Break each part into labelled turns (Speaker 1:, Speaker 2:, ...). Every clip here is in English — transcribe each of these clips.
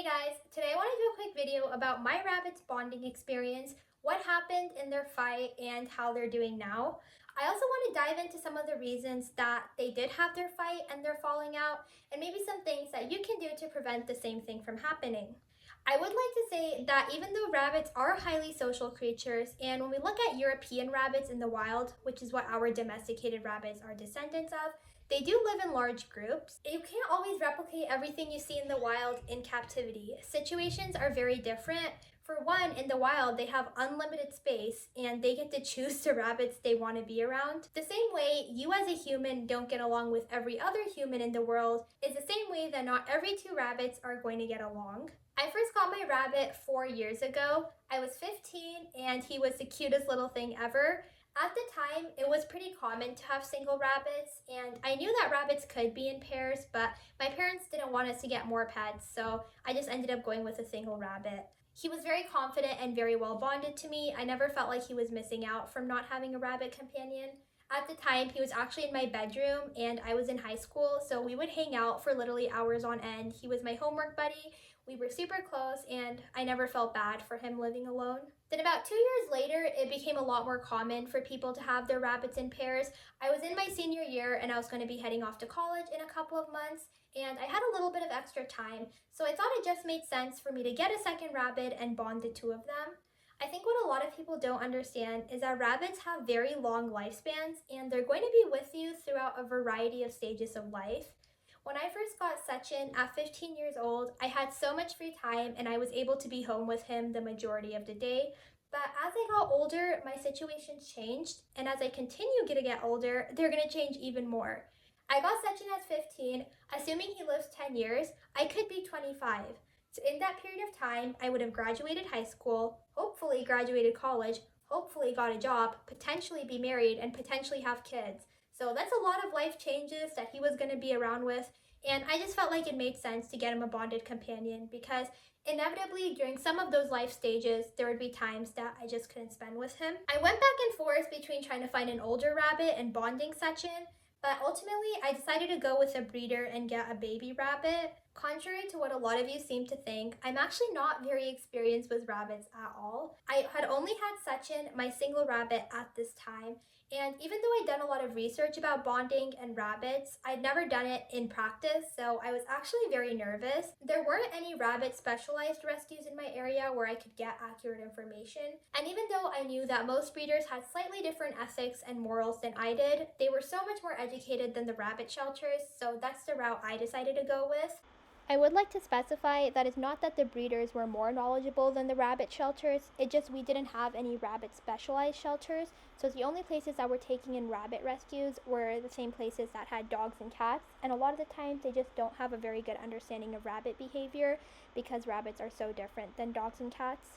Speaker 1: Guys, today I want to do a quick video about my rabbit's bonding experience, what happened in their fight, and how they're doing now. I also want to dive into some of the reasons that they did have their fight and they're falling out, and maybe some things that you can do to prevent the same thing from happening. I would like to say that even though rabbits are highly social creatures, and when we look at European rabbits in the wild, which is what our domesticated rabbits are descendants of, they do live in large groups. You can't always replicate everything you see in the wild in captivity. Situations are very different. For one, in the wild, they have unlimited space and they get to choose the rabbits they want to be around. The same way you as a human don't get along with every other human in the world is the same way that not every two rabbits are going to get along. I first got my rabbit 4 years ago. I was 15 and he was the cutest little thing ever. At the time, it was pretty common to have single rabbits, and I knew that rabbits could be in pairs, but my parents didn't want us to get more pets, so I just ended up going with a single rabbit. He was very confident and very well bonded to me. I never felt like he was missing out from not having a rabbit companion. At the time, he was actually in my bedroom and I was in high school, so we would hang out for literally hours on end. He was my homework buddy. We were super close and I never felt bad for him living alone. Then about 2 years later, it became a lot more common for people to have their rabbits in pairs. I was in my senior year and I was going to be heading off to college in a couple of months, and I had a little bit of extra time, so I thought it just made sense for me to get a second rabbit and bond the two of them. I think what a lot of people don't understand is that rabbits have very long lifespans and they're going to be with you throughout a variety of stages of life. When I first got Sachin at 15 years old, I had so much free time and I was able to be home with him the majority of the day. But as I got older, my situations changed, and as I continue to get older, they're going to change even more. I got Sachin at 15, assuming he lives 10 years, I could be 25. So in that period of time, I would have graduated high school, hopefully graduated college, hopefully got a job, potentially be married, and potentially have kids. So that's a lot of life changes that he was going to be around with, and I just felt like it made sense to get him a bonded companion because inevitably during some of those life stages, there would be times that I just couldn't spend with him. I went back and forth between trying to find an older rabbit and bonding Sachin, but ultimately I decided to go with a breeder and get a baby rabbit. Contrary to what a lot of you seem to think, I'm actually not very experienced with rabbits at all. I had only had Sachin, my single rabbit, at this time, and even though I'd done a lot of research about bonding and rabbits, I'd never done it in practice, so I was actually very nervous. There weren't any rabbit specialized rescues in my area where I could get accurate information, and even though I knew that most breeders had slightly different ethics and morals than I did, they were so much more educated than the rabbit shelters, so that's the route I decided to go with. I would like to specify that it's not that the breeders were more knowledgeable than the rabbit shelters, it's just we didn't have any rabbit specialized shelters, so the only places that were taking in rabbit rescues were the same places that had dogs and cats, and a lot of the times they just don't have a very good understanding of rabbit behavior because rabbits are so different than dogs and cats.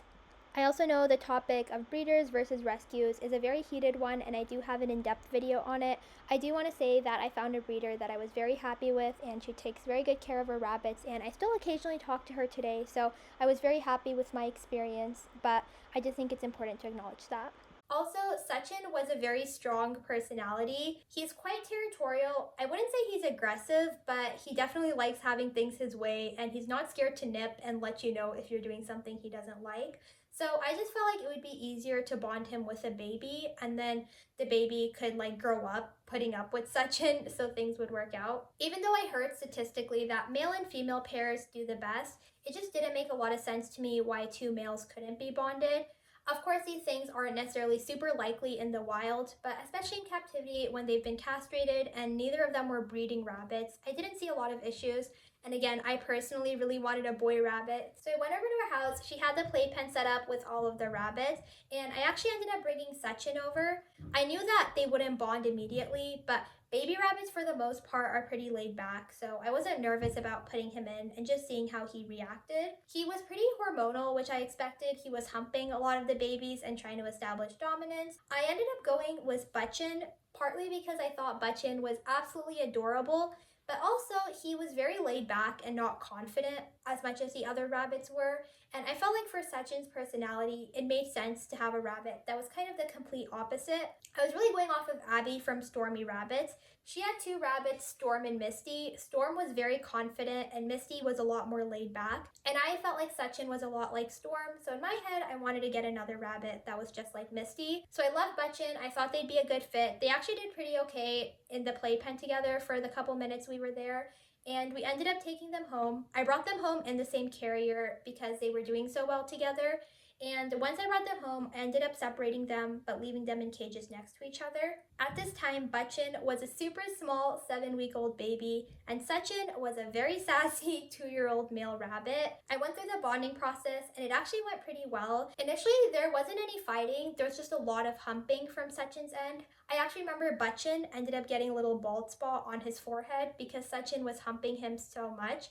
Speaker 1: I also know the topic of breeders versus rescues is a very heated one, and I do have an in-depth video on it. I do want to say that I found a breeder that I was very happy with, and she takes very good care of her rabbits, and I still occasionally talk to her today, so I was very happy with my experience, but I just think it's important to acknowledge that. Also, Sachin was a very strong personality. He's quite territorial. I wouldn't say he's aggressive, but he definitely likes having things his way, and he's not scared to nip and let you know if you're doing something he doesn't like. So I just felt like it would be easier to bond him with a baby, and then the baby could grow up putting up with Sachin, so things would work out. Even though I heard statistically that male and female pairs do the best, it just didn't make a lot of sense to me why two males couldn't be bonded. Of course, these things aren't necessarily super likely in the wild, but especially in captivity when they've been castrated and neither of them were breeding rabbits, I didn't see a lot of issues. And again, I personally really wanted a boy rabbit. So I went over to her house. She had the playpen set up with all of the rabbits, and I actually ended up bringing Sachin over. I knew that they wouldn't bond immediately, but baby rabbits for the most part are pretty laid back, so I wasn't nervous about putting him in and just seeing how he reacted. He was pretty hormonal, which I expected. He was humping a lot of the babies and trying to establish dominance. I ended up going with Butchin, partly because I thought Butchin was absolutely adorable, But also, he was very laid back and not confident as much as the other rabbits were. And I felt like for Sachin's personality, it made sense to have a rabbit that was kind of the complete opposite. I was really going off of Abby from Stormy Rabbits. She had two rabbits, Storm and Misty. Storm was very confident and Misty was a lot more laid back. And I felt like Sachin was a lot like Storm. So in my head, I wanted to get another rabbit that was just like Misty. So I loved Butchin. I thought they'd be a good fit. They actually did pretty okay in the playpen together for the couple minutes we were there. And we ended up taking them home. I brought them home in the same carrier because they were doing so well together. And once I brought them home, I ended up separating them, but leaving them in cages next to each other. At this time, Butchin was a super small 7-week-old baby, and Sachin was a very sassy 2-year-old male rabbit. I went through the bonding process, and it actually went pretty well. Initially, there wasn't any fighting. There was just a lot of humping from Sachin's end. I actually remember Butchin ended up getting a little bald spot on his forehead because Sachin was humping him so much.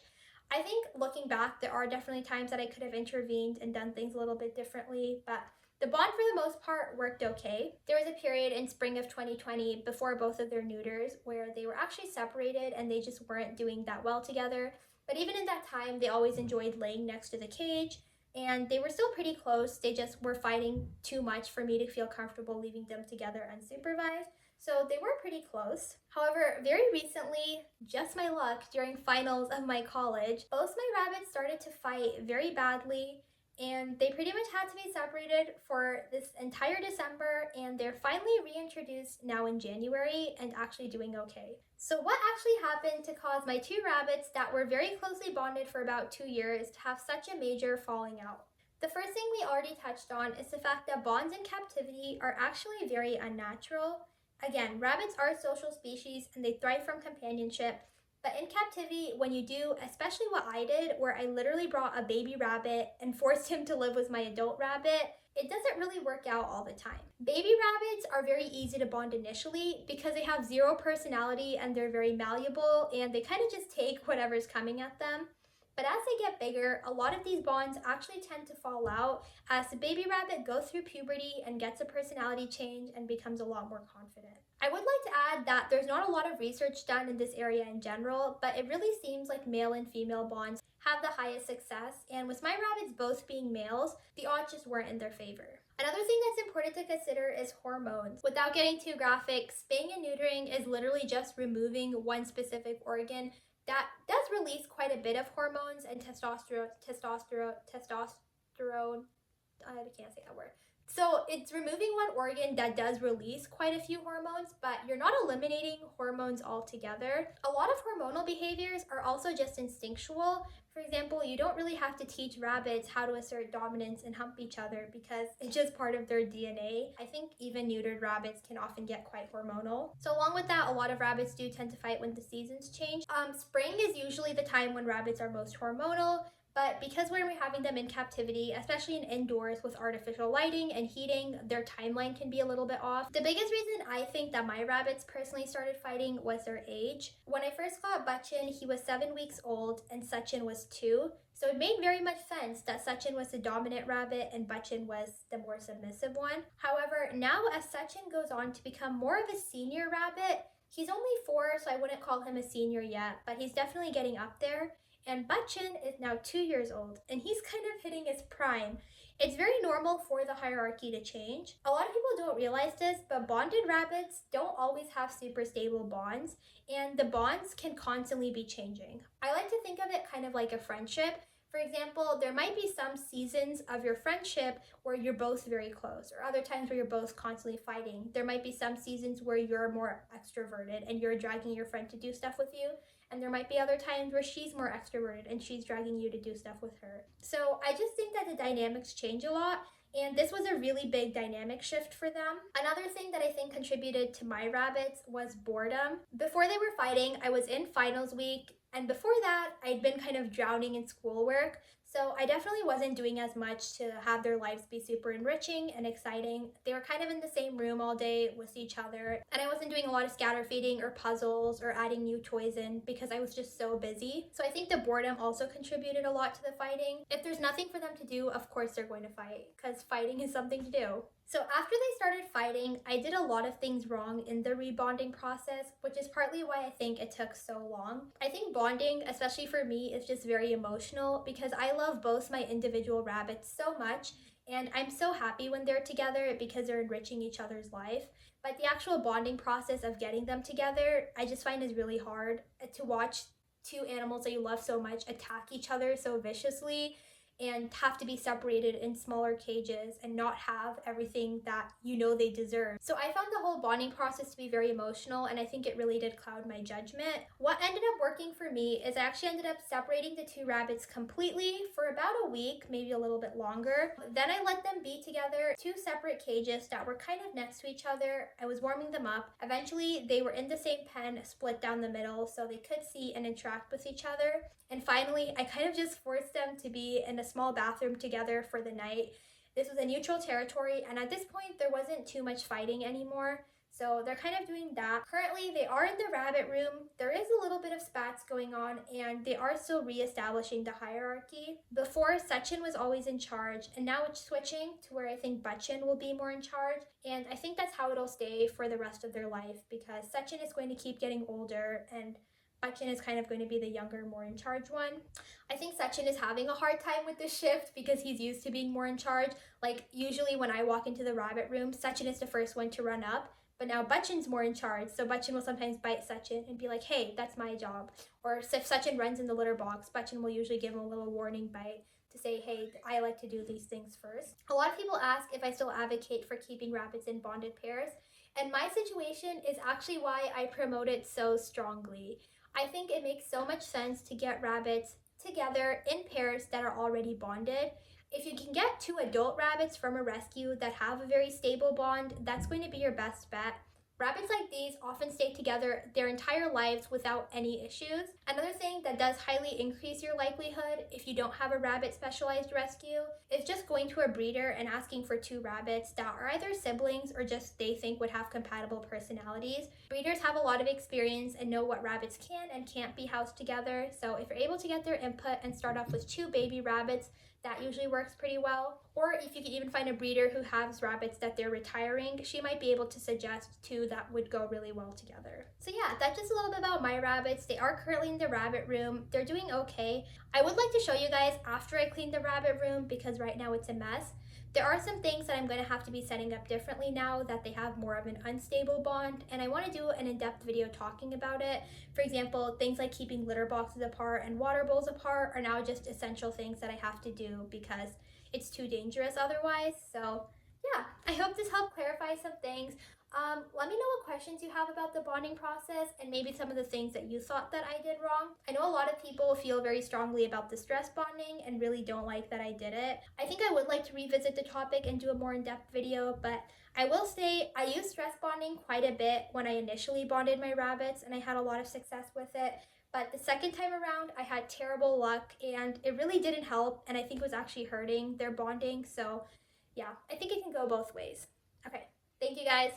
Speaker 1: I think looking back, there are definitely times that I could have intervened and done things a little bit differently, but the bond for the most part worked okay. There was a period in spring of 2020 before both of their neuters where they were actually separated and they just weren't doing that well together. But even in that time, they always enjoyed laying next to the cage and they were still pretty close. They just were fighting too much for me to feel comfortable leaving them together unsupervised. So they were pretty close. However, very recently, just my luck, during finals of my college, both my rabbits started to fight very badly and they pretty much had to be separated for this entire December and they're finally reintroduced now in January and actually doing okay. So what actually happened to cause my two rabbits that were very closely bonded for about 2 years to have such a major falling out? The first thing we already touched on is the fact that bonds in captivity are actually very unnatural. Again, rabbits are social species and they thrive from companionship, but in captivity, when you do, especially what I did, where I literally brought a baby rabbit and forced him to live with my adult rabbit, it doesn't really work out all the time. Baby rabbits are very easy to bond initially because they have zero personality and they're very malleable and they kind of just take whatever's coming at them. But as they get bigger, a lot of these bonds actually tend to fall out as the baby rabbit goes through puberty and gets a personality change and becomes a lot more confident. I would like to add that there's not a lot of research done in this area in general, but it really seems like male and female bonds have the highest success, and with my rabbits both being males, the odds just weren't in their favor. Another thing that's important to consider is hormones. Without getting too graphic, spaying and neutering is literally just removing one specific organ that does release quite a bit of hormones and testosterone, I can't say that word. So it's removing one organ that does release quite a few hormones, but you're not eliminating hormones altogether. A lot of hormonal behaviors are also just instinctual. For example, you don't really have to teach rabbits how to assert dominance and hump each other because it's just part of their DNA. I think even neutered rabbits can often get quite hormonal. So along with that, a lot of rabbits do tend to fight when the seasons change. Spring is usually the time when rabbits are most hormonal. But because when we're having them in captivity, especially in indoors with artificial lighting and heating, their timeline can be a little bit off. The biggest reason I think that my rabbits personally started fighting was their age. When I first got Butchin, he was 7 weeks old and Sachin was 2. So it made very much sense that Sachin was the dominant rabbit and Butchin was the more submissive one. However, now as Sachin goes on to become more of a senior rabbit, he's only 4, so I wouldn't call him a senior yet, but he's definitely getting up there. And Butchin is now 2 years old, and he's kind of hitting his prime. It's very normal for the hierarchy to change. A lot of people don't realize this, but bonded rabbits don't always have super stable bonds, and the bonds can constantly be changing. I like to think of it kind of like a friendship. For example, there might be some seasons of your friendship where you're both very close, or other times where you're both constantly fighting. There might be some seasons where you're more extroverted and you're dragging your friend to do stuff with you. And there might be other times where she's more extroverted and she's dragging you to do stuff with her. So I just think that the dynamics change a lot. And this was a really big dynamic shift for them. Another thing that I think contributed to my rabbits was boredom. Before they were fighting, I was in finals week And before that, I'd been kind of drowning in schoolwork. So I definitely wasn't doing as much to have their lives be super enriching and exciting. They were kind of in the same room all day with each other, and I wasn't doing a lot of scatter feeding or puzzles or adding new toys in because I was just so busy. So I think the boredom also contributed a lot to the fighting. If there's nothing for them to do, of course they're going to fight, because fighting is something to do. So after they started fighting, I did a lot of things wrong in the rebonding process, which is partly why I think it took so long. I think bonding, especially for me, is just very emotional because I love both my individual rabbits so much, and I'm so happy when they're together because they're enriching each other's life. But the actual bonding process of getting them together, I just find is really hard to watch two animals that you love so much attack each other so viciously and have to be separated in smaller cages and not have everything that you know they deserve. So I found the whole bonding process to be very emotional, and I think it really did cloud my judgment. What ended up working for me is I actually ended up separating the two rabbits completely for about a week, maybe a little bit longer. Then I let them be together, two separate cages that were kind of next to each other. I was warming them up. Eventually, they were in the same pen, split down the middle, so they could see and interact with each other. And finally, I kind of just forced them to be in a small bathroom together for the night. This was a neutral territory, and at this point, there wasn't too much fighting anymore. So they're kind of doing that. Currently, they are in the rabbit room. There is a little bit of spats going on, and they are still reestablishing the hierarchy. Before, Sachin was always in charge, and now it's switching to where I think Bachin will be more in charge. And I think that's how it'll stay for the rest of their life, because Sachin is going to keep getting older, and Sachin is kind of going to be the younger, more in charge one. I think Sachin is having a hard time with this shift because he's used to being more in charge. Like, usually when I walk into the rabbit room, Sachin is the first one to run up. But now Bachin's more in charge, so Bachin will sometimes bite Sachin and be like, hey, that's my job. Or if Sachin runs in the litter box, Bachin will usually give him a little warning bite to say, hey, I like to do these things first. A lot of people ask if I still advocate for keeping rabbits in bonded pairs, and my situation is actually why I promote it so strongly. I think it makes so much sense to get rabbits together in pairs that are already bonded. If you can get two adult rabbits from a rescue that have a very stable bond, that's going to be your best bet. Rabbits like these often stay together their entire lives without any issues. Another thing that does highly increase your likelihood if you don't have a rabbit specialized rescue is just going to a breeder and asking for two rabbits that are either siblings or just they think would have compatible personalities. Breeders have a lot of experience and know what rabbits can and can't be housed together, so if you're able to get their input and start off with two baby rabbits, that usually works pretty well. Or if you can even find a breeder who has rabbits that they're retiring, she might be able to suggest two that would go really well together. So yeah, that's just a little bit about my rabbits. They are currently in the rabbit room. They're doing okay. I would like to show you guys after I clean the rabbit room because right now it's a mess. There are some things that I'm going to have to be setting up differently now that they have more of an unstable bond, and I want to do an in-depth video talking about it. For example, things like keeping litter boxes apart and water bowls apart are now just essential things that I have to do because it's too dangerous otherwise. So yeah, I hope this helped clarify some things. Let me know what questions you have about the bonding process and maybe some of the things that you thought that I did wrong. I know a lot of people feel very strongly about the stress bonding and really don't like that I did it. I think I would like to revisit the topic and do a more in-depth video, but I will say I used stress bonding quite a bit when I initially bonded my rabbits and I had a lot of success with it. But the second time around, I had terrible luck and it really didn't help, and I think it was actually hurting their bonding. So yeah, I think it can go both ways. Okay, thank you guys.